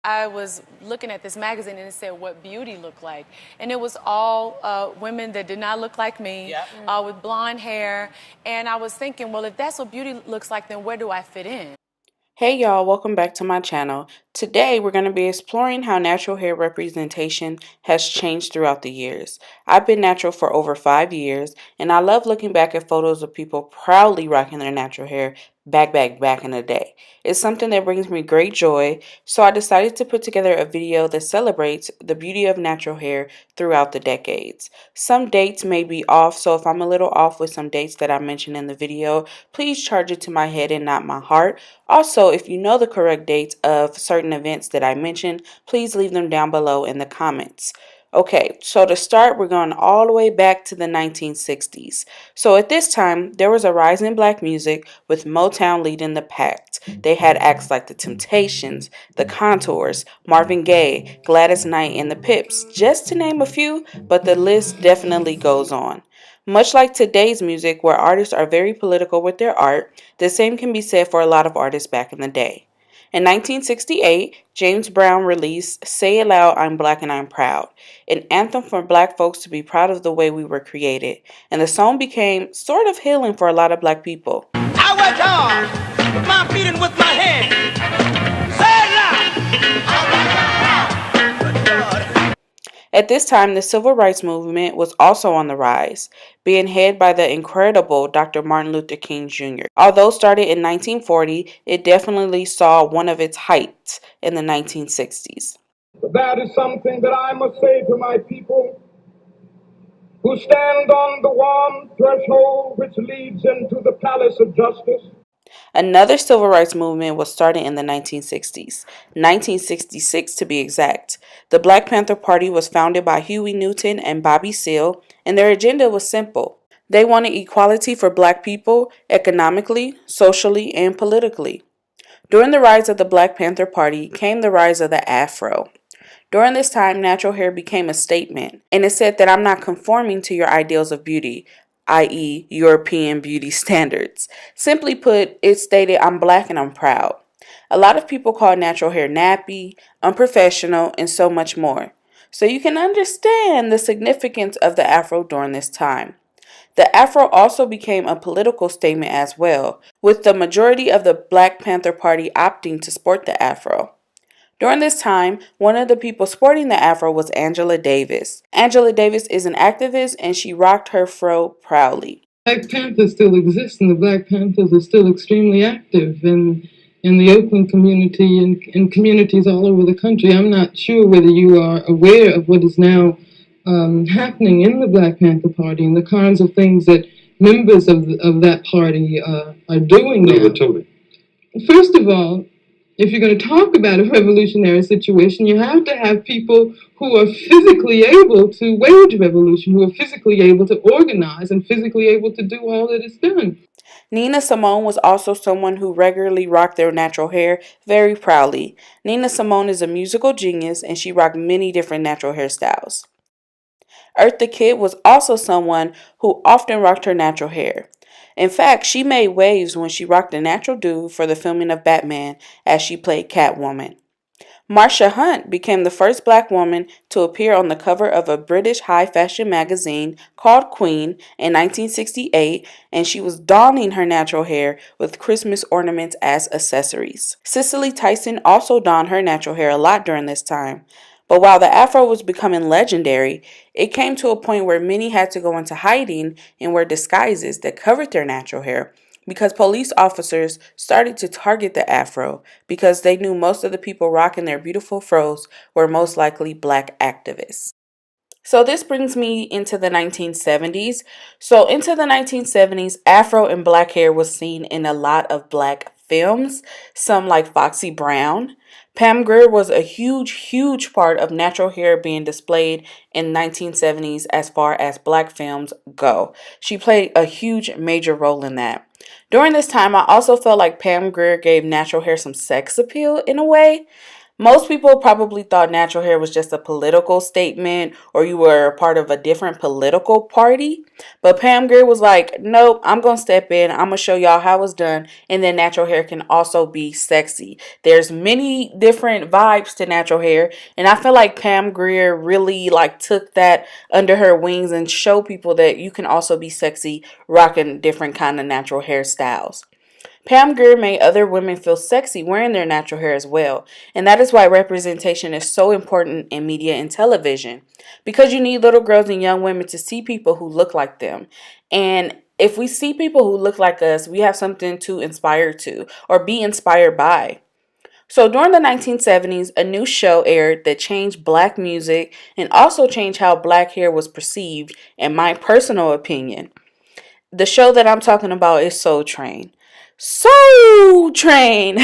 I was looking at this magazine and it said what beauty looked like. And it was all women that did not look like me, with blonde hair. And I was thinking, well, if that's what beauty looks like, then where do I fit in? Hey y'all, welcome back to my channel. Today we're going to be exploring how natural hair representation has changed throughout the years. I've been natural for over 5 years and I love looking back at photos of people proudly rocking their natural hair back in the day. It's something that brings me great joy, so I decided to put together a video that celebrates the beauty of natural hair throughout the decades. Some dates may be off, so if I'm a little off with some dates that I mentioned in the video, please charge it to my head and not my heart. Also, if you know the correct dates of certain events that I mentioned, please leave them down below in the comments. Okay, so to start, we're going all the way back to the 1960s. So at this time, there was a rise in black music with Motown leading the pack. They had acts like The Temptations, The Contours, Marvin Gaye, Gladys Knight, and The Pips, just to name a few, but the list definitely goes on. Much like today's music, where artists are very political with their art, the same can be said for a lot of artists back in the day. In 1968, James Brown released Say It Loud, I'm Black and I'm Proud, an anthem for black folks to be proud of the way we were created, and the song became sort of healing for a lot of black people. I work hard with my feet and with my hands. At this time, the civil rights movement was also on the rise, being headed by the incredible Dr. Martin Luther King Jr. Although started in 1940, it definitely saw one of its heights in the 1960s. That is something that I must say to my people who stand on the warm threshold which leads into the palace of justice. Another civil rights movement was started in the 1960s, 1966 to be exact. The Black Panther Party was founded by Huey Newton and Bobby Seale, and their agenda was simple. They wanted equality for black people economically, socially, and politically. During the rise of the Black Panther Party came the rise of the Afro. During this time, natural hair became a statement, and it said that I'm not conforming to your ideals of beauty, i.e., European beauty standards. Simply put, it stated I'm black and I'm proud. A lot of people call natural hair nappy, unprofessional, and so much more. So you can understand the significance of the Afro during this time. The Afro also became a political statement as well, with the majority of the Black Panther Party opting to sport the Afro. During this time, one of the people sporting the Afro was Angela Davis. Angela Davis is an activist and she rocked her fro proudly. Black Panthers still exist, and the Black Panthers are still extremely active in the Oakland community and in communities all over the country. I'm not sure whether you are aware of what is now happening in the Black Panther Party and the kinds of things that members of that party are doing now. First of all, if you're going to talk about a revolutionary situation, you have to have people who are physically able to wage revolution, who are physically able to organize and physically able to do all that is done. Nina Simone was also someone who regularly rocked their natural hair very proudly. Nina Simone is a musical genius and she rocked many different natural hairstyles. Eartha Kitt was also someone who often rocked her natural hair. In fact, she made waves when she rocked a natural do for the filming of Batman as she played Catwoman. Marsha Hunt became the first black woman to appear on the cover of a British high fashion magazine called Queen in 1968, and she was donning her natural hair with Christmas ornaments as accessories. Cicely Tyson also donned her natural hair a lot during this time. But while the Afro was becoming legendary, it came to a point where many had to go into hiding and wear disguises that covered their natural hair because police officers started to target the Afro because they knew most of the people rocking their beautiful fros were most likely black activists. So this brings me into the 1970s. So into the 1970s, Afro and black hair was seen in a lot of black films, some like Foxy Brown. Pam Grier was a huge part of natural hair being displayed in 1970s as far as black films go. She played a huge major role in that. During this time, I also felt like Pam Grier gave natural hair some sex appeal in a way. Most people probably thought natural hair was just a political statement or you were a part of a different political party. But Pam Grier was like, nope, I'm going to step in. I'm going to show y'all how it's done. And then natural hair can also be sexy. There's many different vibes to natural hair. And I feel like Pam Grier really took that under her wings and showed people that you can also be sexy rocking different kind of natural hairstyles. Pam Grier made other women feel sexy wearing their natural hair as well, and that is why representation is so important in media and television, because you need little girls and young women to see people who look like them. And if we see people who look like us, we have something to inspire to or be inspired by. So during the 1970s, a new show aired that changed black music and also changed how black hair was perceived, in my personal opinion. The show that I'm talking about is Soul Train. Soul Train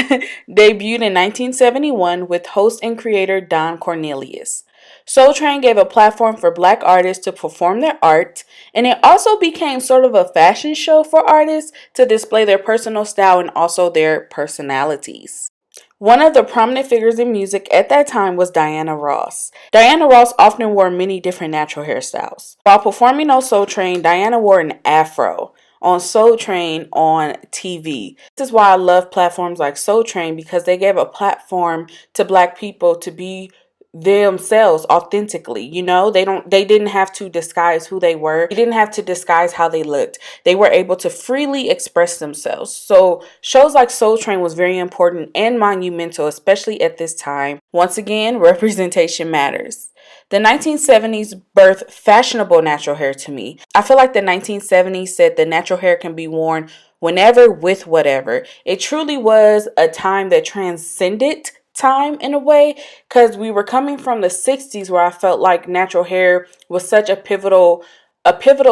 debuted in 1971 with host and creator Don Cornelius. Soul Train gave a platform for black artists to perform their art, and it also became sort of a fashion show for artists to display their personal style and also their personalities. One of the prominent figures in music at that time was Diana Ross. Diana Ross often wore many different natural hairstyles. While performing on Soul Train, Diana wore an afro on Soul Train on TV. This is why I love platforms like Soul Train, because they gave a platform to black people to be themselves authentically. They didn't have to disguise who they were. They didn't have to disguise how they looked. They were able to freely express themselves. So shows like Soul Train was very important and monumental, especially at this time. Once again, representation matters. The 1970s birthed fashionable natural hair to me. I feel like the 1970s said that natural hair can be worn whenever with whatever. It truly was a time that transcended time in a way, because we were coming from the 60s where I felt like natural hair was such a pivotal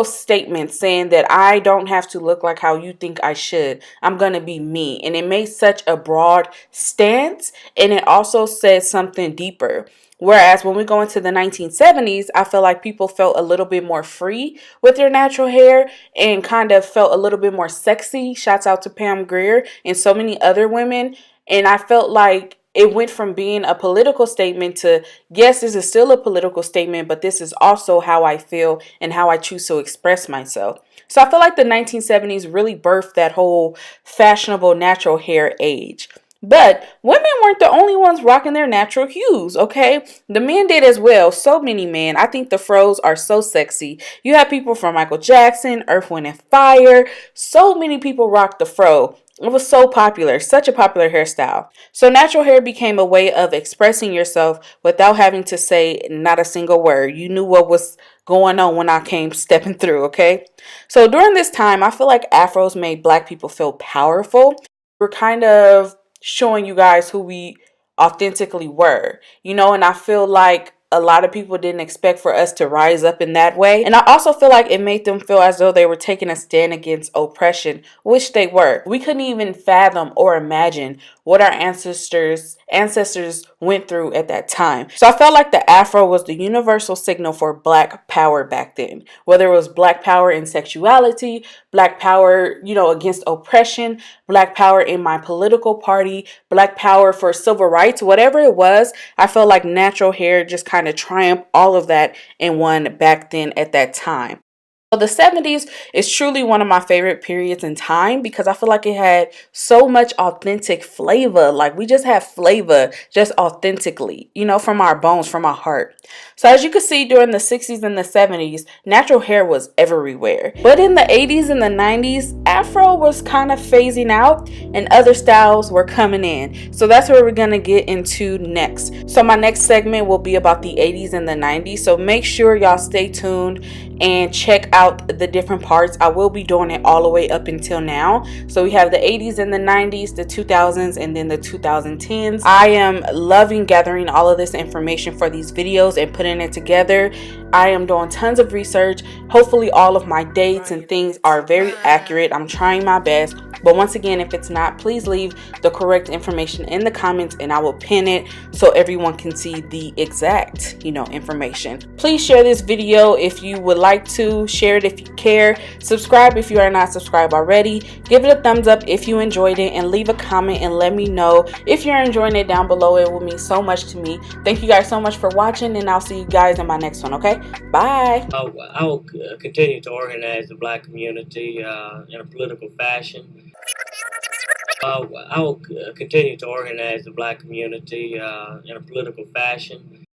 statement, saying that I don't have to look like how you think I should. I'm going to be me. And it made such a broad stance, and it also said something deeper. Whereas when we go into the 1970s, I feel like people felt a little bit more free with their natural hair and kind of felt a little bit more sexy. Shouts out to Pam Grier and so many other women. And I felt like it went from being a political statement to, yes, this is still a political statement, but this is also how I feel and how I choose to express myself. So I feel like the 1970s really birthed that whole fashionable natural hair age. But women weren't the only ones rocking their natural hues, okay? The men did as well. So many men. I think the fros are so sexy. You have people from Michael Jackson, Earth, Wind, and Fire. So many people rocked the fro. It was so popular, such a popular hairstyle. So natural hair became a way of expressing yourself without having to say not a single word. You knew what was going on when I came stepping through, okay? So during this time, I feel like afros made black people feel powerful. We're kind of showing you guys who we authentically were, and I feel like a lot of people didn't expect for us to rise up in that way. And I also feel like it made them feel as though they were taking a stand against oppression, which they were. We couldn't even fathom or imagine what our ancestors went through at that time. So I felt like the afro was the universal signal for black power back then. Whether it was black power in sexuality, black power, against oppression, black power in my political party, black power for civil rights, whatever it was, I felt like natural hair just kind of triumphed all of that in one back then at that time. So the 70s is truly one of my favorite periods in time because I feel like it had so much authentic flavor. Like we just have flavor just authentically, from our bones, from our heart. So as you can see, during the 60s and the 70s, natural hair was everywhere. But in the 80s and the 90s, Afro was kind of phasing out and other styles were coming in. So that's where we're going to get into next. So my next segment will be about the 80s and the 90s. So make sure y'all stay tuned and check out the different parts. I will be doing it all the way up until now. So we have the 80s and the 90s, the 2000s, and then the 2010s. I am loving gathering all of this information for these videos and putting it together. I am doing tons of research. Hopefully all of my dates and things are very accurate. I'm trying my best. But once again, if it's not, please leave the correct information in the comments and I will pin it so everyone can see the exact, information. Please share this video if you would like to. Share share it if you care, subscribe if you are not subscribed already, give it a thumbs up if you enjoyed it, and leave a comment and let me know if you're enjoying it down below. It will mean so much to me. Thank you guys so much for watching, and I'll see you guys in my next one, okay? Bye! I will continue to organize the Black community in a political fashion. I will continue to organize the Black community in a political fashion.